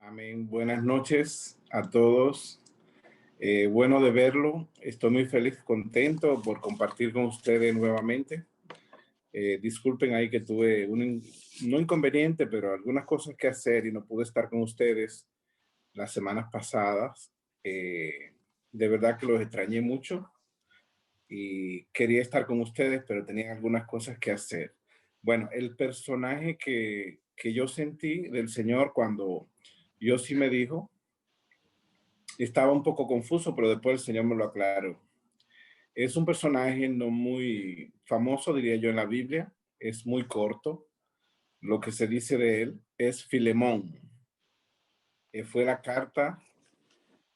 Amén. Buenas noches a todos. Bueno de verlo. Estoy muy feliz, contento por compartir con ustedes nuevamente. Disculpen ahí que tuve no inconveniente, pero algunas cosas que hacer y no pude estar con ustedes las semanas pasadas. De verdad que los extrañé mucho y quería estar con ustedes, pero tenía algunas cosas que hacer. Bueno, el personaje que yo sentí del Señor cuando Dios sí me dijo, estaba un poco confuso, pero después el Señor me lo aclaró. Es un personaje no muy famoso, diría yo, en la Biblia. Es muy corto. Lo que se dice de él es Filemón. Fue la carta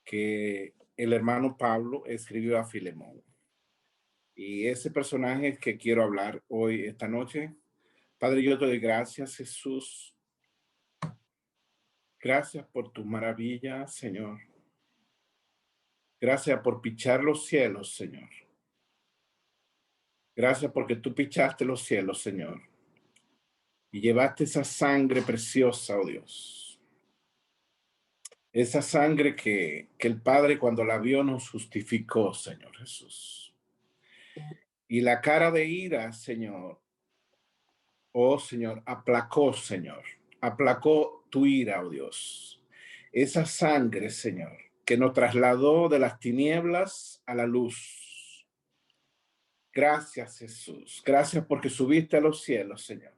que el hermano Pablo escribió a Filemón. Y ese personaje es que quiero hablar hoy, esta noche. Padre, yo te doy gracias, Jesús. Gracias por tu maravilla, Señor. Gracias por pichar los cielos, Señor. Gracias porque tú pichaste los cielos, Señor, y llevaste esa sangre preciosa, oh Dios. Esa sangre que el Padre cuando la vio nos justificó, Señor Jesús. Y la cara de ira, Señor, oh Señor, aplacó, Señor. Aplacó tu ira, oh Dios. Esa sangre, Señor, que nos trasladó de las tinieblas a la luz. Gracias, Jesús. Gracias porque subiste a los cielos, Señor.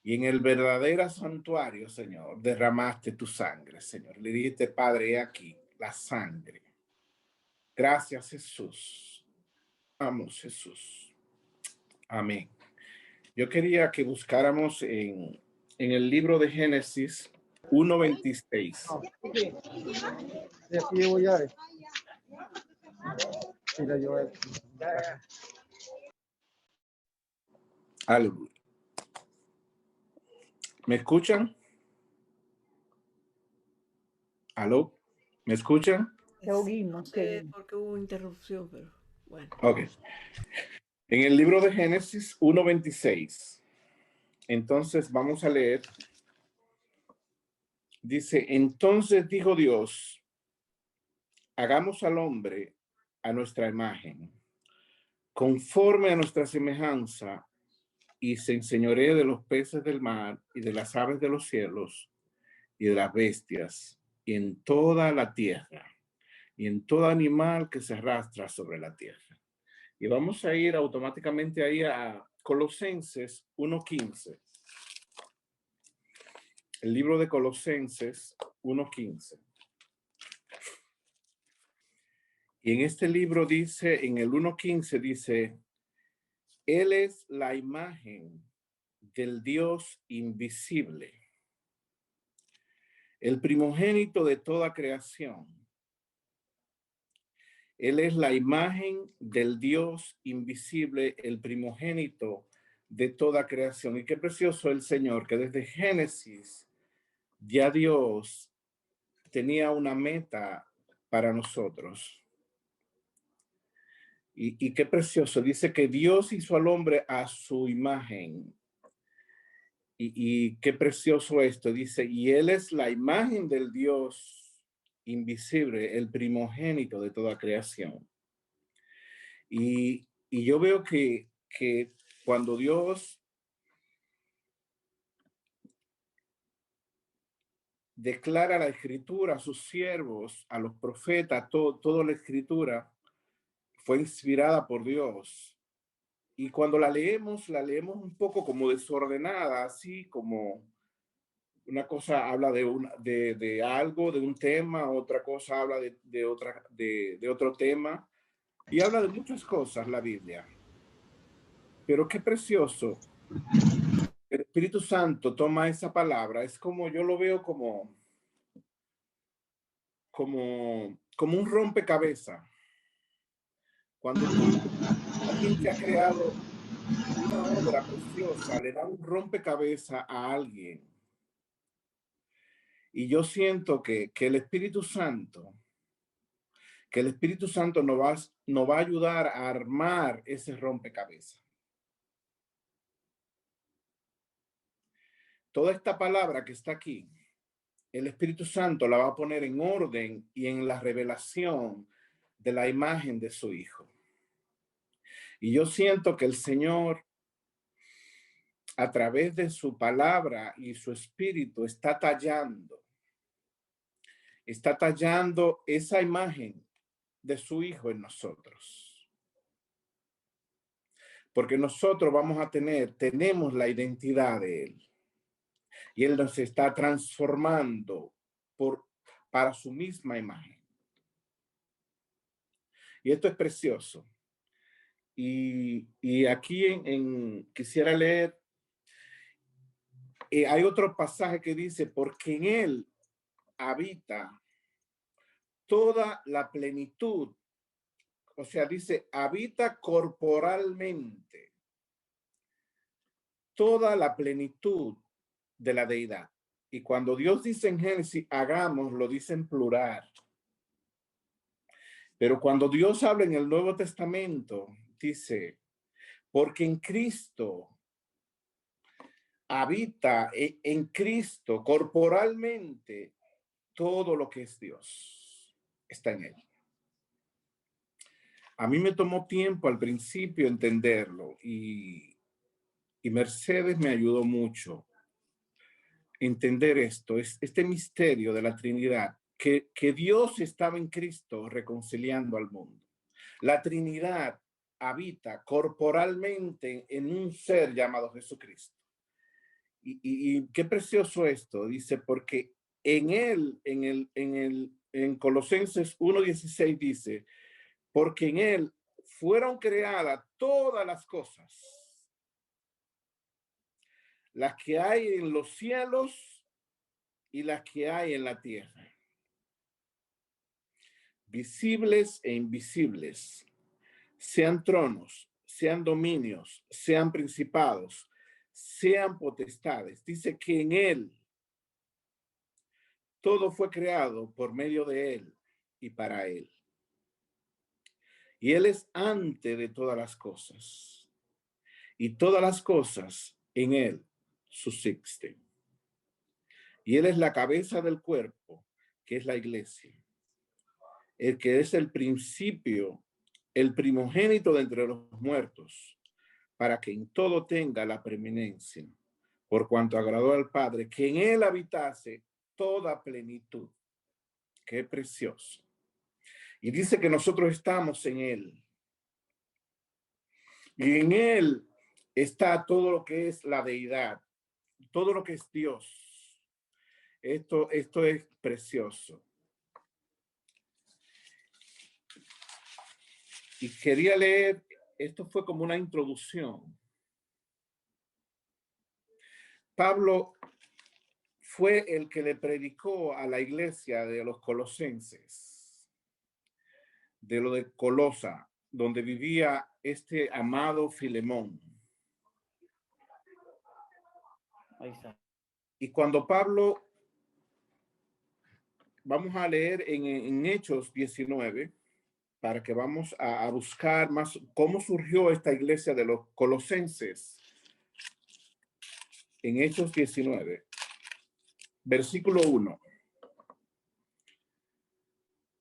Y en el verdadero santuario, Señor, derramaste tu sangre, Señor. Le dijiste, Padre, he aquí la sangre. Gracias, Jesús. Vamos, Jesús. Amén. Yo quería que buscáramos en el libro de Génesis 1:26. Aleluya. ¿Me escuchan? ¿Aló? ¿Me escuchan? No sé por qué hubo interrupción, pero bueno. Ok. En el libro de Génesis 1:26. Entonces vamos a leer. Dice, entonces dijo Dios, hagamos al hombre a nuestra imagen, conforme a nuestra semejanza, y se enseñoree de los peces del mar y de las aves de los cielos y de las bestias y en toda la tierra y en todo animal que se arrastra sobre la tierra. Y vamos a ir automáticamente ahí a Colosenses 1:15. El libro de Colosenses 1:15. Y en este libro dice, en el 1:15 dice, Él es la imagen del Dios invisible, el primogénito de toda creación. Él es la imagen del Dios invisible, el primogénito de toda creación. Y qué precioso el Señor, que desde Génesis ya Dios tenía una meta para nosotros. Y qué precioso, dice que Dios hizo al hombre a su imagen. Y qué precioso esto, dice, y Él es la imagen del Dios invisible, el primogénito de toda creación. Y yo veo que cuando Dios declara la escritura a sus siervos, a los profetas, toda la escritura fue inspirada por Dios. Y cuando la leemos un poco como desordenada, así como una cosa habla de algo, de un tema, otra cosa habla de otro tema, y habla de muchas cosas la Biblia. Pero qué precioso. El Espíritu Santo toma esa palabra, es como yo lo veo como un rompecabezas. Cuando alguien que ha creado una obra preciosa le da un rompecabezas a alguien. Y yo siento que el Espíritu Santo nos va a ayudar a armar ese rompecabezas. Toda esta palabra que está aquí el Espíritu Santo la va a poner en orden y en la revelación de la imagen de su Hijo. Y yo siento que el Señor, a través de su palabra y su Espíritu, está tallando esa imagen de su Hijo en nosotros. Porque nosotros tenemos la identidad de Él. Y Él nos está transformando para su misma imagen. Y esto es precioso. Y aquí quisiera leer, hay otro pasaje que dice, porque en Él habita toda la plenitud. O sea, dice, habita corporalmente toda la plenitud de la deidad. Y cuando Dios dice en Génesis, hagamos, lo dice en plural. Pero cuando Dios habla en el Nuevo Testamento, dice, porque en Cristo habita en Cristo corporalmente todo lo que es Dios. Está en Él. A mí me tomó tiempo al principio entenderlo y Mercedes me ayudó mucho a entender esto, este misterio de la Trinidad, que Dios estaba en Cristo reconciliando al mundo. La Trinidad habita corporalmente en un ser llamado Jesucristo. Y qué precioso esto, dice, porque en él, en Colosenses 1:16 dice, porque en él fueron creadas todas las cosas, las que hay en los cielos y las que hay en la tierra, visibles e invisibles, sean tronos, sean dominios, sean principados, sean potestades. Dice que en él todo fue creado por medio de él y para él. Y él es antes de todas las cosas. Y todas las cosas en él subsisten. Y él es la cabeza del cuerpo, que es la iglesia. El que es el principio, el primogénito de entre los muertos, para que en todo tenga la preeminencia, por cuanto agradó al Padre, que en él habitase toda plenitud. Qué precioso. Y dice que nosotros estamos en él. Y en él está todo lo que es la deidad, todo lo que es Dios. Esto es precioso. Y quería leer, esto fue como una introducción. Pablo fue el que le predicó a la iglesia de los colosenses, de lo de Colosa, donde vivía este amado Filemón. Ahí está. Y cuando Pablo, vamos a leer en Hechos 19, para que vamos a buscar más cómo surgió esta iglesia de los colosenses. En Hechos 19, versículo 1.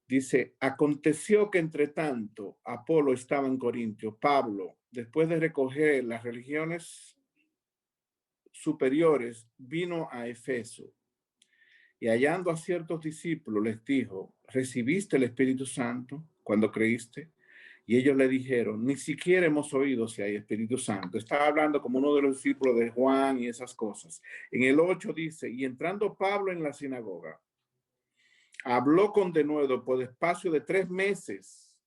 Dice, aconteció que entre tanto Apolo estaba en Corintio. Pablo, después de recoger las religiones superiores, vino a Efeso y hallando a ciertos discípulos les dijo, ¿recibiste el Espíritu Santo cuando creíste? Y ellos le dijeron, ni siquiera hemos oído si hay Espíritu Santo. Estaba hablando como uno de los discípulos de Juan y esas cosas. En el 8 dice, y entrando Pablo en la sinagoga, habló con denuedo por espacio de 3 meses,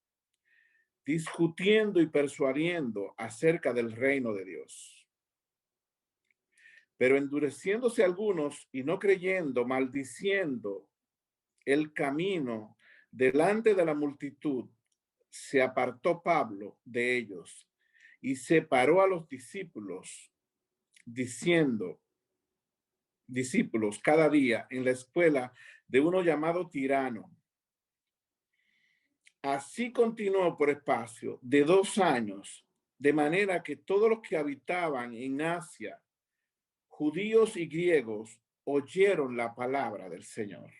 discutiendo y persuadiendo acerca del reino de Dios. Pero endureciéndose algunos y no creyendo, maldiciendo el camino delante de la multitud, se apartó Pablo de ellos y separó a los discípulos, diciendo, discípulos cada día en la escuela de uno llamado Tirano. Así continuó por espacio de 2 años, de manera que todos los que habitaban en Asia, judíos y griegos, oyeron la palabra del Señor.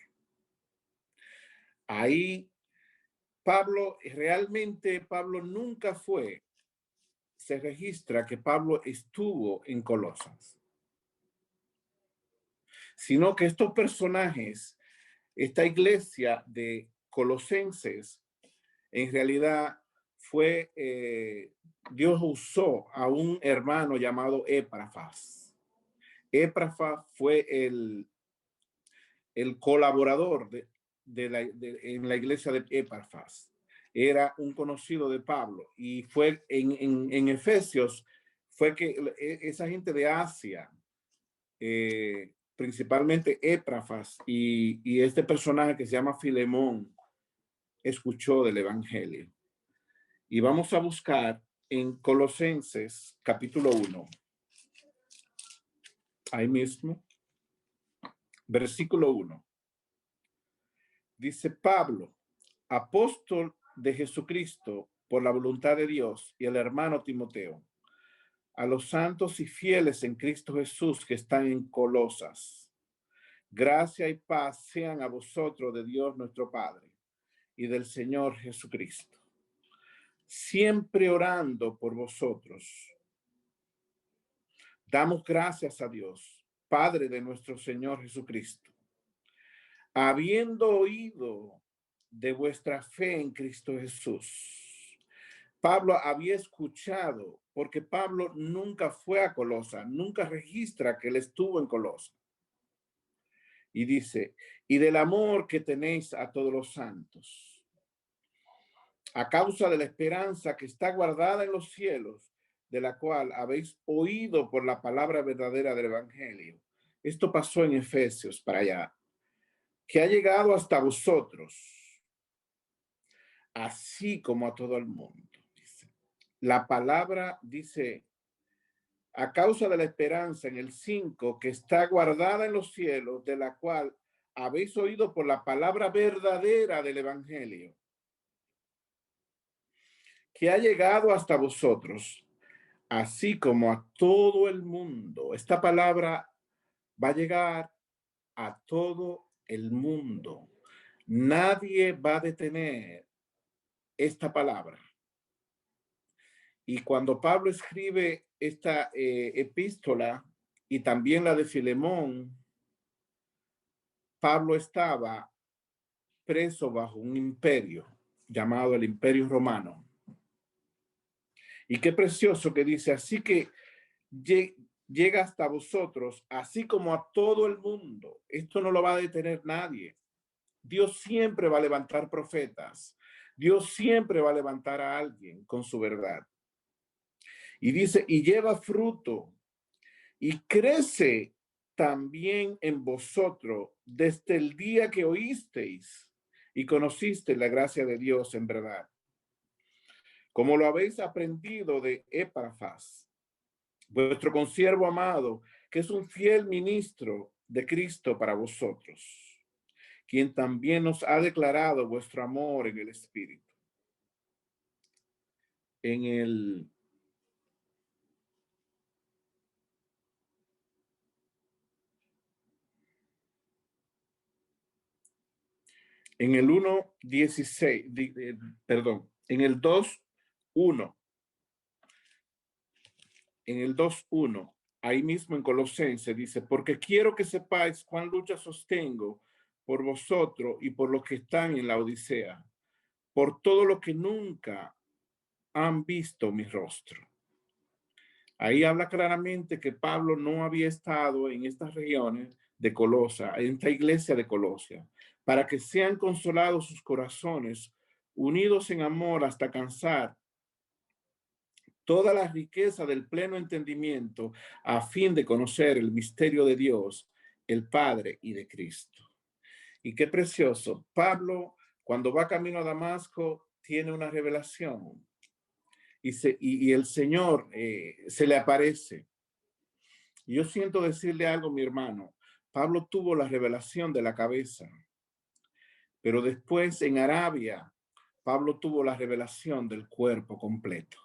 Ahí Pablo nunca se registra que Pablo estuvo en Colosas, sino que estos personajes, esta iglesia de colosenses, en realidad Dios usó a un hermano llamado Epafras. Epafras fue el colaborador en la iglesia de Epafras. Era un conocido de Pablo y fue en Efesios, fue que esa gente de Asia, principalmente Epafras y este personaje que se llama Filemón, escuchó del evangelio. Y vamos a buscar en Colosenses capítulo 1, ahí mismo, versículo 1. Dice: Pablo, apóstol de Jesucristo por la voluntad de Dios, y el hermano Timoteo, a los santos y fieles en Cristo Jesús que están en Colosas. Gracia y paz sean a vosotros de Dios nuestro Padre y del Señor Jesucristo. Siempre orando por vosotros. Damos gracias a Dios, Padre de nuestro Señor Jesucristo, habiendo oído de vuestra fe en Cristo Jesús. Pablo había escuchado, porque Pablo nunca fue a Colosa, nunca registra que él estuvo en Colosa. Y dice: y del amor que tenéis a todos los santos, a causa de la esperanza que está guardada en los cielos, de la cual habéis oído por la palabra verdadera del evangelio. Esto pasó en Efesios para allá, que ha llegado hasta vosotros, así como a todo el mundo. Dice. La palabra dice: a causa de la esperanza, en el 5, que está guardada en los cielos, de la cual habéis oído por la palabra verdadera del evangelio, que ha llegado hasta vosotros, así como a todo el mundo. Esta palabra va a llegar a todo el mundo. Nadie va a detener esta palabra. Y cuando Pablo escribe esta epístola y también la de Filemón, Pablo estaba preso bajo un imperio llamado el Imperio Romano. Y qué precioso que dice: así que llega hasta vosotros, así como a todo el mundo. Esto no lo va a detener nadie. Dios siempre va a levantar profetas. Dios siempre va a levantar a alguien con su verdad. Y dice: y lleva fruto y crece también en vosotros desde el día que oísteis y conocisteis la gracia de Dios en verdad, como lo habéis aprendido de Epafras, vuestro consiervo amado, que es un fiel ministro de Cristo para vosotros, quien también nos ha declarado vuestro amor en el Espíritu. En el en el 1:16, perdón, en el 2:1, en el 2:1, ahí mismo en Colosenses dice: porque quiero que sepáis cuán lucha sostengo por vosotros y por los que están en la Odisea, por todo lo que nunca han visto mi rostro. Ahí habla claramente que Pablo no había estado en estas regiones de Colosa, en esta iglesia de Colosia, para que sean consolados sus corazones, unidos en amor hasta alcanzar toda la riqueza del pleno entendimiento, a fin de conocer el misterio de Dios, el Padre, y de Cristo. Y qué precioso. Pablo, cuando va camino a Damasco, tiene una revelación. Y el Señor se le aparece. Y yo siento decirle algo, mi hermano. Pablo tuvo la revelación de la cabeza, pero después en Arabia, Pablo tuvo la revelación del cuerpo completo.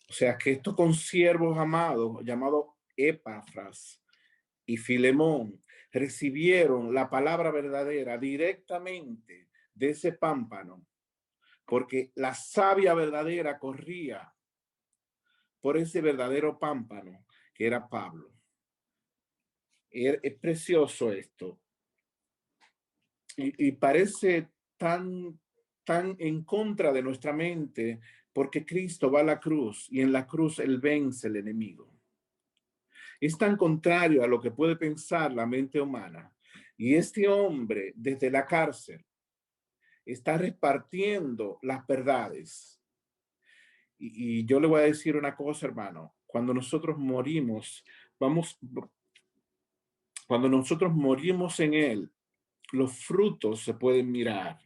O sea que estos consiervos amados, llamados Epafras y Filemón recibieron la palabra verdadera directamente de ese pámpano, porque la savia verdadera corría por ese verdadero pámpano que era Pablo. Es precioso esto. Y parece tan en contra de nuestra mente, porque Cristo va a la cruz y en la cruz Él vence el enemigo. Es tan contrario a lo que puede pensar la mente humana. Y este hombre, desde la cárcel, está repartiendo las verdades. Y yo le voy a decir una cosa, hermano. Cuando nosotros morimos, cuando nosotros morimos en Él, los frutos se pueden mirar.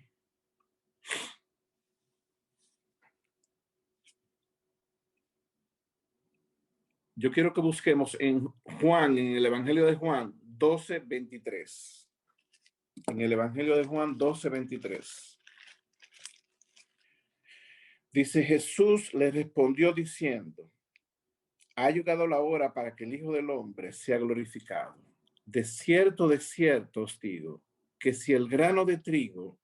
Yo quiero que busquemos en Juan, en el Evangelio de Juan 12:23. En el Evangelio de Juan 12:23. Dice, Jesús le respondió diciendo, ha llegado la hora para que el Hijo del Hombre sea glorificado. De cierto os digo, que si el grano de trigo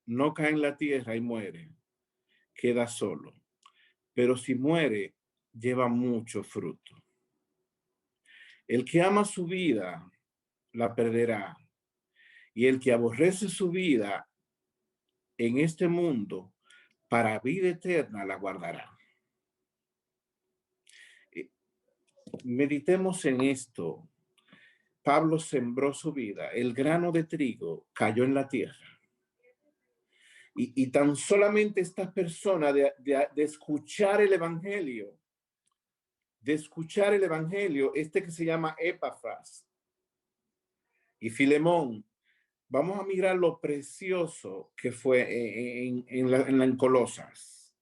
no cae en la tierra y muere, queda solo. Pero si muere, lleva mucho fruto. El que ama su vida, la perderá. Y el que aborrece su vida en este mundo, para vida eterna la guardará. Meditemos en esto. Pablo sembró su vida. El grano de trigo cayó en la tierra. Y tan solamente esta persona de escuchar el evangelio, este que se llama Epafras y Filemón, vamos a mirar lo precioso que fue en Colosas.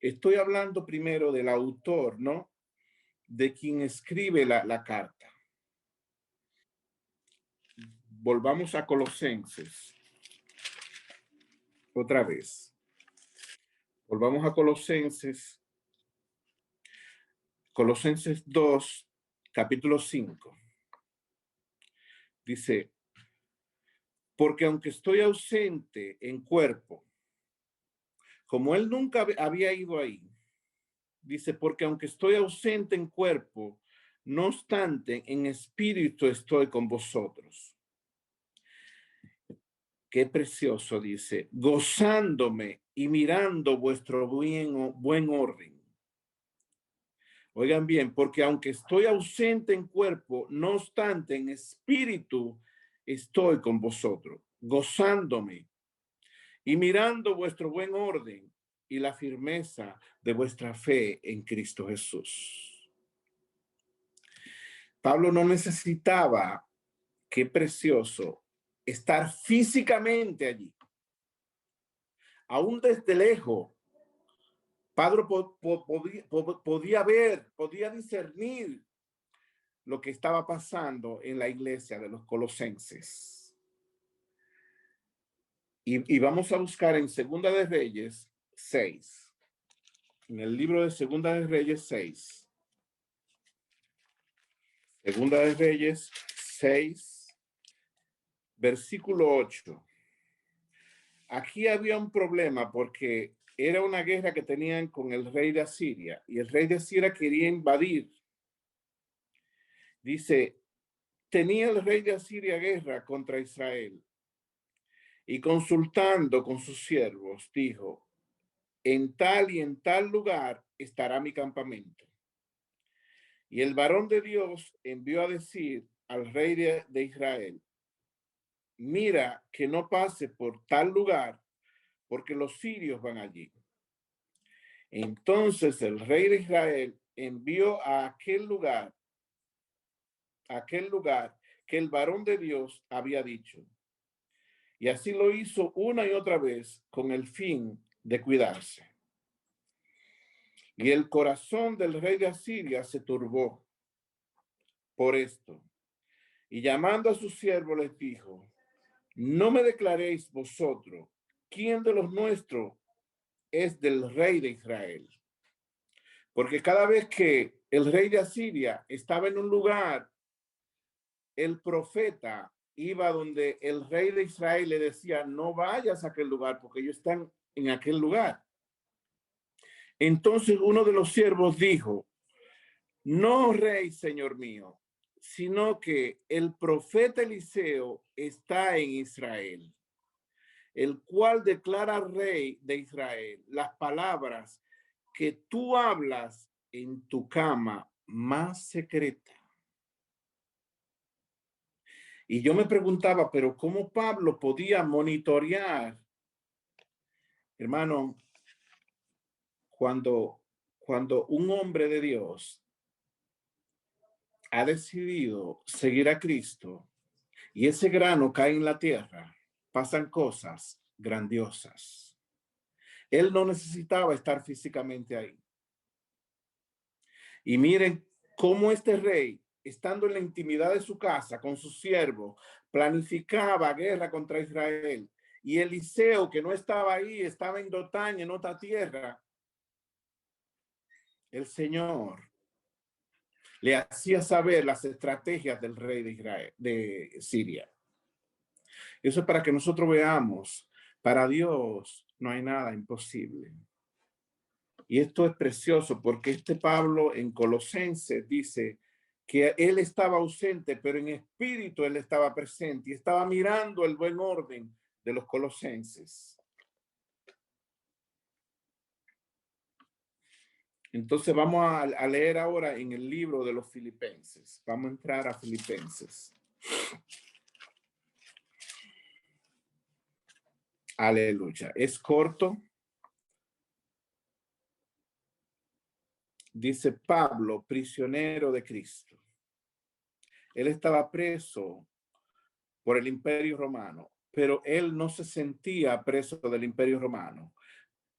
Estoy hablando primero del autor, ¿no? De quien escribe la carta. Volvamos a Colosenses. Otra vez. Volvamos a Colosenses. Colosenses 2, capítulo 5. Dice, porque aunque estoy ausente en cuerpo, como él nunca había ido ahí, dice, porque aunque estoy ausente en cuerpo, no obstante, en espíritu estoy con vosotros. Qué precioso, dice, gozándome y mirando vuestro buen orden. Oigan bien, porque aunque estoy ausente en cuerpo, no obstante, en espíritu estoy con vosotros, gozándome y mirando vuestro buen orden y la firmeza de vuestra fe en Cristo Jesús. Pablo no necesitaba, qué precioso, estar físicamente allí. Aún desde lejos, Pablo podía ver, podía discernir lo que estaba pasando en la iglesia de los colosenses. Y vamos a buscar en Segunda de Reyes 6. En el libro de Segunda de Reyes 6. Segunda de Reyes 6, versículo 8. Aquí había un problema porque era una guerra que tenían con el rey de Asiria y el rey de Asiria quería invadir. Dice, tenía el rey de Asiria guerra contra Israel y consultando con sus siervos dijo, en tal y en tal lugar estará mi campamento. Y el varón de Dios envió a decir al rey de Israel, mira que no pase por tal lugar, porque los sirios van allí. Entonces el rey de Israel envió a aquel lugar que el varón de Dios había dicho. Y así lo hizo una y otra vez con el fin de cuidarse. Y el corazón del rey de Asiria se turbó por esto. Y llamando a sus siervos les dijo, no me declaréis vosotros quién de los nuestros es del rey de Israel. Porque cada vez que el rey de Asiria estaba en un lugar, el profeta iba donde el rey de Israel le decía, no vayas a aquel lugar porque ellos están en aquel lugar. Entonces uno de los siervos dijo, no, rey, señor mío, sino que el profeta Eliseo está en Israel, el cual declara al rey de Israel las palabras que tú hablas en tu cama más secreta. Y yo me preguntaba, pero ¿cómo Pablo podía monitorear? Hermano, cuando un hombre de Dios ha decidido seguir a Cristo y ese grano cae en la tierra, pasan cosas grandiosas. Él no necesitaba estar físicamente ahí. Y miren cómo este rey, estando en la intimidad de su casa con sus siervos, planificaba guerra contra Israel. Y Eliseo, que no estaba ahí, estaba en Dotán, en otra tierra. El Señor le hacía saber las estrategias del rey de Israel, de Siria. Eso es para que nosotros veamos, para Dios no hay nada imposible. Y esto es precioso porque este Pablo en Colosenses dice que él estaba ausente, pero en espíritu él estaba presente y estaba mirando el buen orden de los colosenses. Entonces vamos a leer ahora en el libro de los Filipenses. Vamos a entrar a Filipenses. Aleluya. Es corto. Dice Pablo, prisionero de Cristo. Él estaba preso por el Imperio Romano, pero él no se sentía preso del Imperio Romano.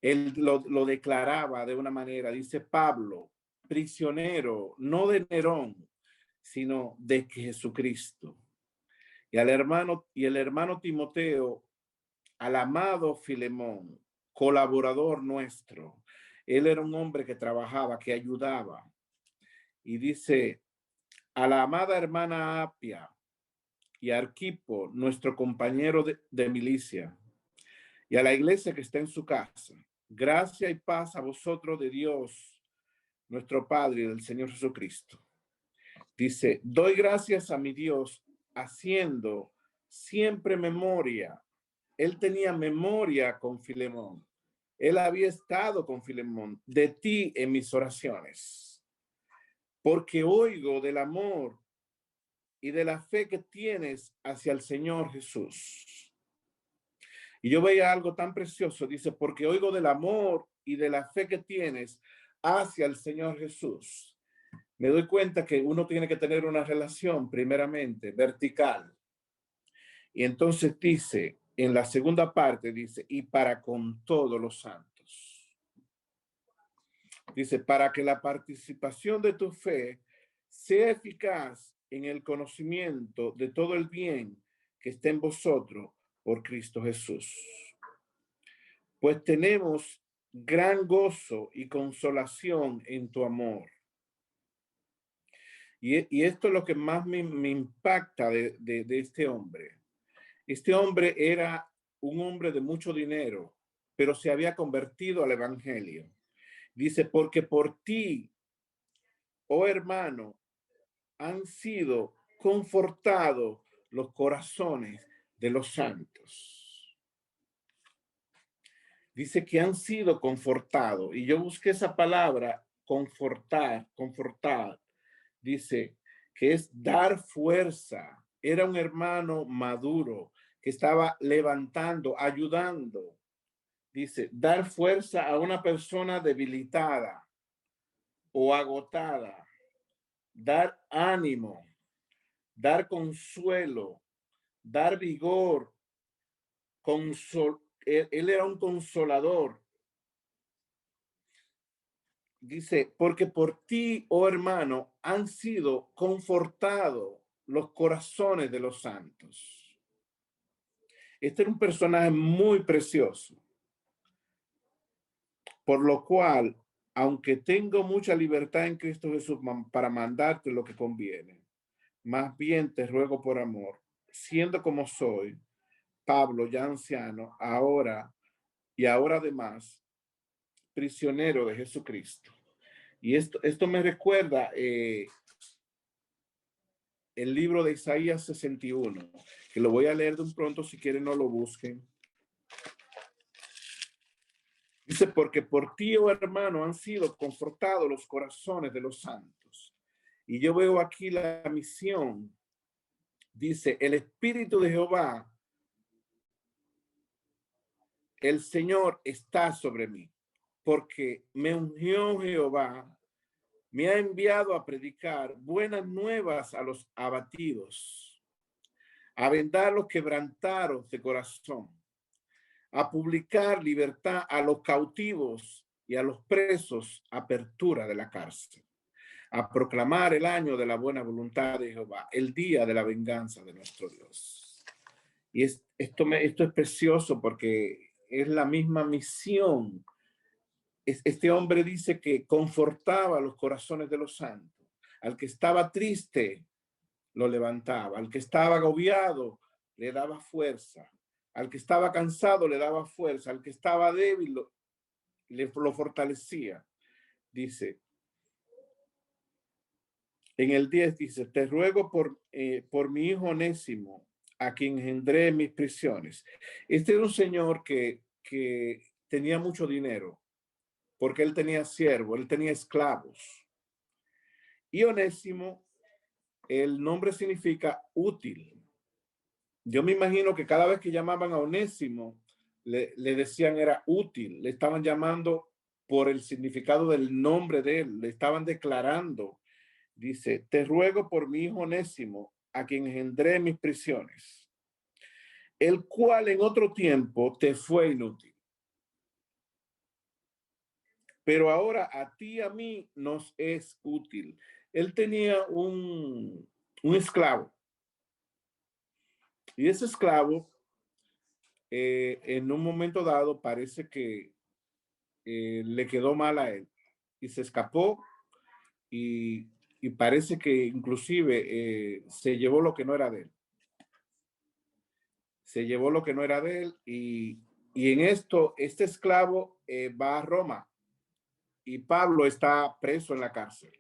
Él lo declaraba de una manera, dice Pablo, prisionero, no de Nerón, sino de Jesucristo. Y el hermano Timoteo, al amado Filemón, colaborador nuestro. Él era un hombre que trabajaba, que ayudaba. Y dice, a la amada hermana Apia y a Arquipo, nuestro compañero de milicia, y a la iglesia que está en su casa, gracia y paz a vosotros de Dios, nuestro Padre y del Señor Jesucristo. Dice, doy gracias a mi Dios haciendo siempre memoria. Él tenía memoria con Filemón. Él había estado con Filemón de ti en mis oraciones, porque oigo del amor y de la fe que tienes hacia el Señor Jesús. Y yo veía algo tan precioso, dice, porque oigo del amor y de la fe que tienes hacia el Señor Jesús. Me doy cuenta que uno tiene que tener una relación primeramente vertical. Y entonces dice, en la segunda parte dice, y para con todos los santos. Dice, para que la participación de tu fe sea eficaz en el conocimiento de todo el bien que está en vosotros por Cristo Jesús. Pues tenemos gran gozo y consolación en tu amor. Y esto es lo que más me impacta de este hombre. Este hombre era un hombre de mucho dinero, pero se había convertido al evangelio. Dice, porque por ti, oh hermano, han sido confortados los corazones de los santos. Dice que han sido confortados. Y yo busqué esa palabra, confortar. Dice que es dar fuerza. Era un hermano maduro que estaba levantando, ayudando. Dice, dar fuerza a una persona debilitada o agotada. Dar ánimo, dar consuelo, dar vigor. Él era un consolador. Dice, porque por ti, oh hermano, han sido confortados los corazones de los santos. Este era un personaje muy precioso, por lo cual aunque tengo mucha libertad en Cristo Jesús para mandarte lo que conviene, más bien te ruego por amor, siendo como soy, Pablo, ya anciano, ahora además, prisionero de Jesucristo. Y esto me recuerda el libro de Isaías 61, que lo voy a leer de un pronto, si quieren no lo busquen. Dice, porque por ti, oh hermano, han sido confortados los corazones de los santos. Y yo veo aquí la misión. Dice, el Espíritu de Jehová, el Señor está sobre mí, porque me ungió Jehová, me ha enviado a predicar buenas nuevas a los abatidos, a vendar los quebrantados de corazón, a publicar libertad a los cautivos y a los presos, apertura de la cárcel, a proclamar el año de la buena voluntad de Jehová, el día de la venganza de nuestro Dios. Y esto es precioso porque es la misma misión. Este hombre dice que confortaba los corazones de los santos. Al que estaba triste, lo levantaba. Al que estaba agobiado, le daba fuerza. Al que estaba cansado, le daba fuerza. Al que estaba débil, lo fortalecía. Dice, en el 10 dice, te ruego por mi hijo Onésimo, a quien engendré mis prisiones. Este era un señor que tenía mucho dinero, porque él tenía siervos, él tenía esclavos. Y Onésimo, el nombre significa útil. Yo me imagino que cada vez que llamaban a Onésimo, le decían era útil, le estaban llamando por el significado del nombre de él, le estaban declarando. Dice, te ruego por mi hijo Onésimo, a quien engendré mis prisiones, el cual en otro tiempo te fue inútil, pero ahora a ti y a mí nos es útil. Él tenía un esclavo, y ese esclavo en un momento dado parece que le quedó mal a él y se escapó y parece que inclusive se llevó lo que no era de él. Se llevó lo que no era de él y en esto este esclavo va a Roma y Pablo está preso en la cárcel.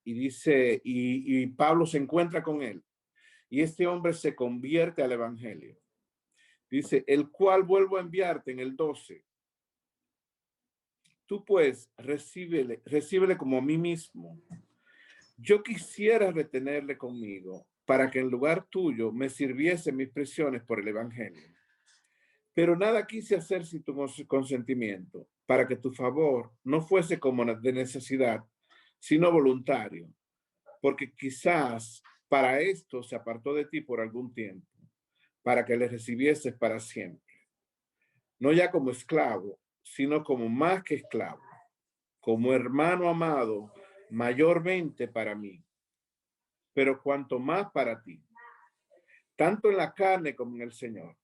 Y dice, y Pablo se encuentra con él y este hombre se convierte al evangelio. Dice, el cual vuelvo a enviarte en el 12. Tú pues recíbele como a mí mismo. Yo quisiera retenerle conmigo para que en lugar tuyo me sirviese mis prisiones por el evangelio. Pero nada quise hacer sin tu consentimiento, para que tu favor no fuese como de necesidad, sino voluntario, porque quizás para esto se apartó de ti por algún tiempo, para que le recibieses para siempre. No ya como esclavo, sino como más que esclavo, como hermano amado, mayormente para mí, pero cuanto más para ti, tanto en la carne como en el Señor.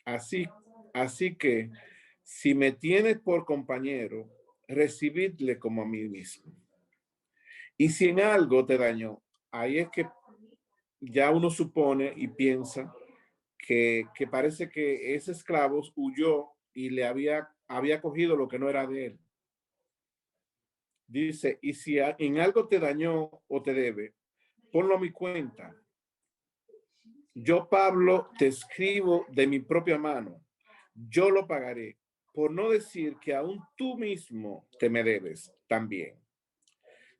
Así que si me tienes por compañero, recibidle como a mí mismo. Y si en algo te dañó, ahí es que ya uno supone y piensa que parece que ese esclavo huyó y le había cogido lo que no era de él. Dice, y si en algo te dañó o te debe, ponlo a mi cuenta. Yo, Pablo, te escribo de mi propia mano. Yo lo pagaré, por no decir que aún tú mismo te me debes también.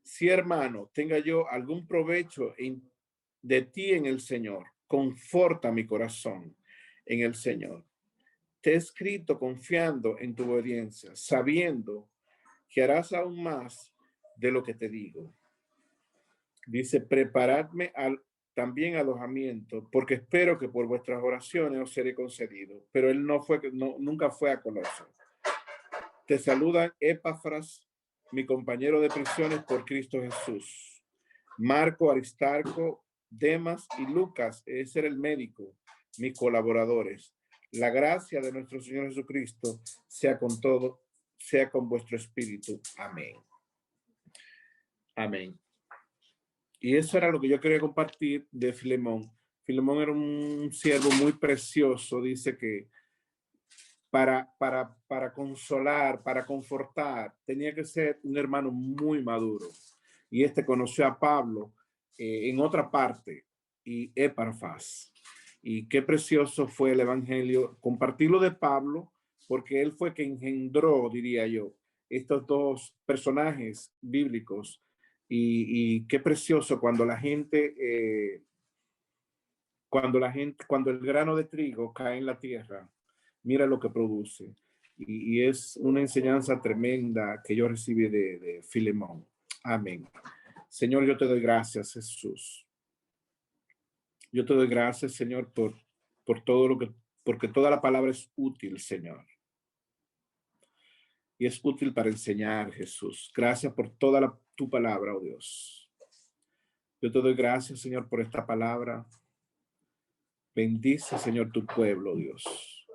Si, hermano, tenga yo algún provecho de ti en el Señor, conforta mi corazón en el Señor. Te he escrito confiando en tu obediencia, sabiendo que harás aún más de lo que te digo. Dice, preparadme también alojamiento, porque espero que por vuestras oraciones os seré concedido. Pero él nunca fue a Colosas. Te saludan Epafras, mi compañero de prisiones por Cristo Jesús. Marco, Aristarco, Demas y Lucas, ese era el médico, mis colaboradores. La gracia de nuestro Señor Jesucristo sea con todos sea con vuestro espíritu. Amén. Amén. Y eso era lo que yo quería compartir de Filemón. Filemón era un siervo muy precioso, dice que para consolar, para confortar, tenía que ser un hermano muy maduro. Y este conoció a Pablo en otra parte, y Epafras. Y qué precioso fue el evangelio, compartirlo de Pablo, porque él fue que engendró, diría yo, estos dos personajes bíblicos. Y qué precioso cuando la gente, cuando el grano de trigo cae en la tierra, mira lo que produce. Y es una enseñanza tremenda que yo recibí de Filemón. Amén. Señor, yo te doy gracias, Jesús. Yo te doy gracias, Señor, por todo lo que, porque toda la palabra es útil, Señor. Y es útil para enseñar, Jesús. Gracias por toda tu palabra, oh Dios. Yo te doy gracias, Señor, por esta palabra. Bendice, Señor, tu pueblo, Dios.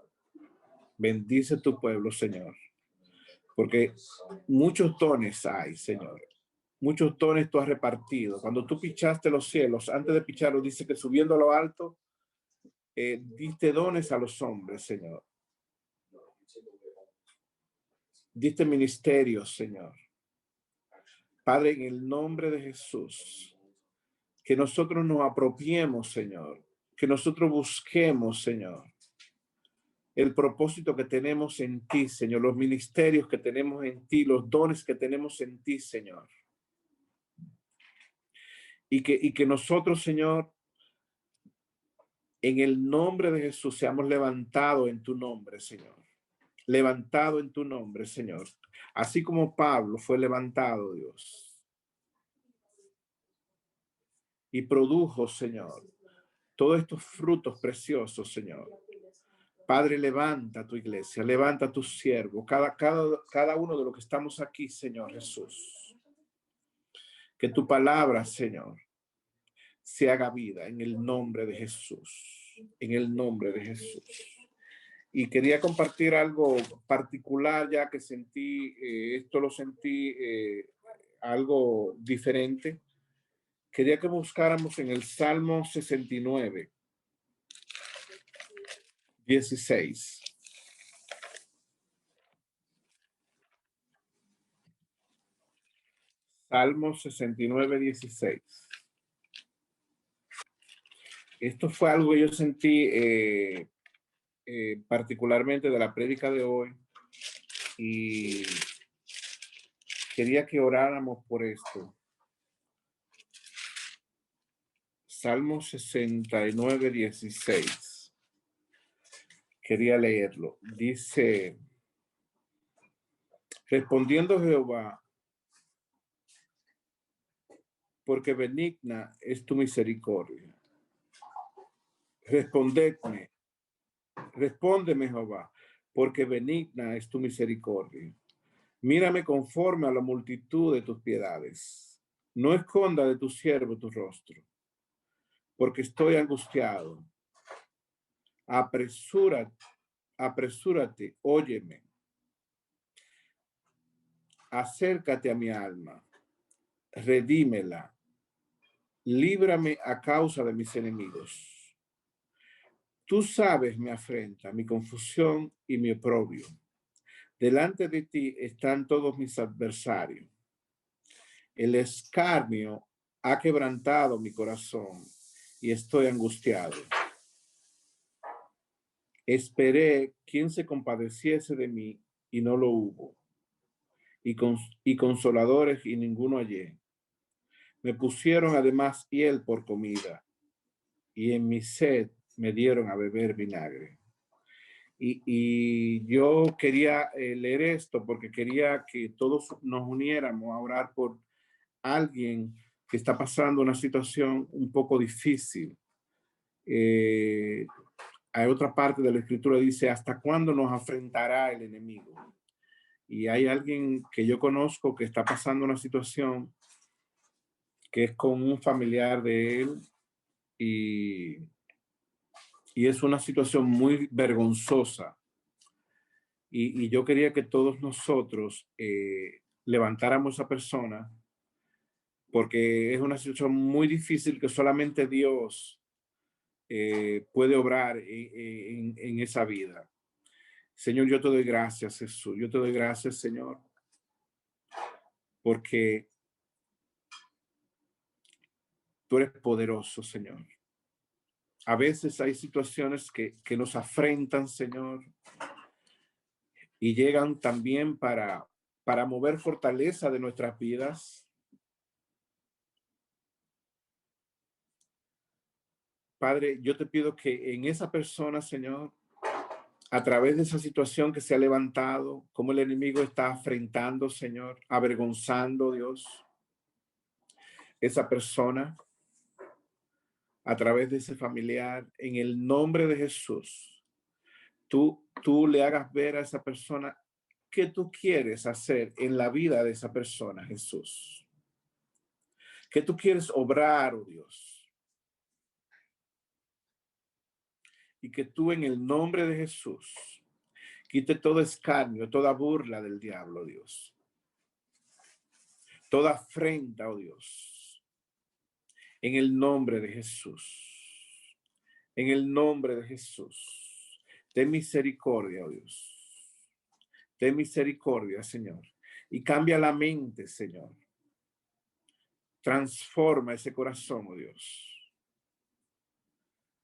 Bendice tu pueblo, Señor. Porque muchos dones hay, Señor. Muchos dones tú has repartido. Cuando tú pichaste los cielos, antes de picharlos, dice que subiendo a lo alto, diste dones a los hombres, Señor. Diste ministerios, Señor. Padre, en el nombre de Jesús, que nosotros nos apropiemos, Señor. Que nosotros busquemos, Señor, el propósito que tenemos en ti, Señor. Los ministerios que tenemos en ti, los dones que tenemos en ti, Señor. Y que nosotros, Señor, en el nombre de Jesús, seamos levantados en tu nombre, Señor. Levantado en tu nombre, Señor. Así como Pablo fue levantado, Dios. Y produjo, Señor, todos estos frutos preciosos, Señor. Padre, levanta tu iglesia, levanta tu siervo, cada uno de los que estamos aquí, Señor Jesús. Que tu palabra, Señor, se haga vida en el nombre de Jesús. En el nombre de Jesús. Y quería compartir algo particular, ya que sentí, esto lo sentí algo diferente. Quería que buscáramos en el Salmo 69, 16. Salmo 69, 16. Esto fue algo que yo sentí particularmente de la prédica de hoy, y quería que oráramos por esto. Salmo 69, 16. Quería leerlo. Dice: respondiendo Jehová, porque benigna es tu misericordia. Respóndeme, Jehová, porque benigna es tu misericordia. Mírame conforme a la multitud de tus piedades. No esconda de tu siervo tu rostro, porque estoy angustiado. Apresúrate, óyeme. Acércate a mi alma, redímela. Líbrame a causa de mis enemigos. Tú sabes mi afrenta, mi confusión y mi oprobio. Delante de ti están todos mis adversarios. El escarnio ha quebrantado mi corazón y estoy angustiado. Esperé quien se compadeciese de mí y no lo hubo. Y consoladores y ninguno hallé. Me pusieron además hiel por comida y en mi sed me dieron a beber vinagre. Y yo quería leer esto porque quería que todos nos uniéramos a orar por alguien que está pasando una situación un poco difícil. Hay otra parte de la escritura que dice: ¿hasta cuándo nos afrentará el enemigo? Y hay alguien que yo conozco que está pasando una situación que es con un familiar de él, y es una situación muy vergonzosa. Y yo quería que todos nosotros levantáramos a esa persona, porque es una situación muy difícil que solamente Dios puede obrar en esa vida. Señor, yo te doy gracias, Jesús. Yo te doy gracias, Señor, porque tú eres poderoso, Señor. A veces hay situaciones que nos afrentan, Señor, y llegan también para mover fortaleza de nuestras vidas. Padre, yo te pido que en esa persona, Señor, a través de esa situación que se ha levantado, como el enemigo está afrentando, Señor, avergonzando, Dios, esa persona, a través de ese familiar, en el nombre de Jesús, tú le hagas ver a esa persona qué tú quieres hacer en la vida de esa persona, Jesús. Que tú quieres obrar, oh Dios. Y que tú en el nombre de Jesús quite todo escarnio, toda burla del diablo, Dios. Toda afrenta, oh Dios. En el nombre de Jesús. En el nombre de Jesús. Ten misericordia, oh Dios. Ten misericordia, Señor. Y cambia la mente, Señor. Transforma ese corazón, oh Dios.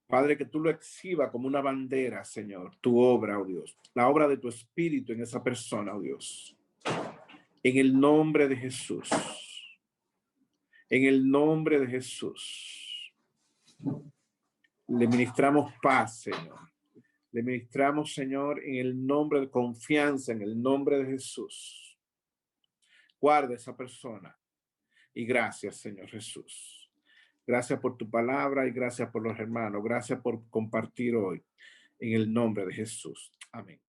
Padre, que tú lo exhibas como una bandera, Señor, tu obra, oh Dios, la obra de tu espíritu en esa persona, oh Dios. En el nombre de Jesús. En el nombre de Jesús. Le ministramos paz, Señor. Le ministramos, Señor, en el nombre de confianza, en el nombre de Jesús. Guarda esa persona. Y gracias, Señor Jesús. Gracias por tu palabra y gracias por los hermanos. Gracias por compartir hoy en el nombre de Jesús. Amén.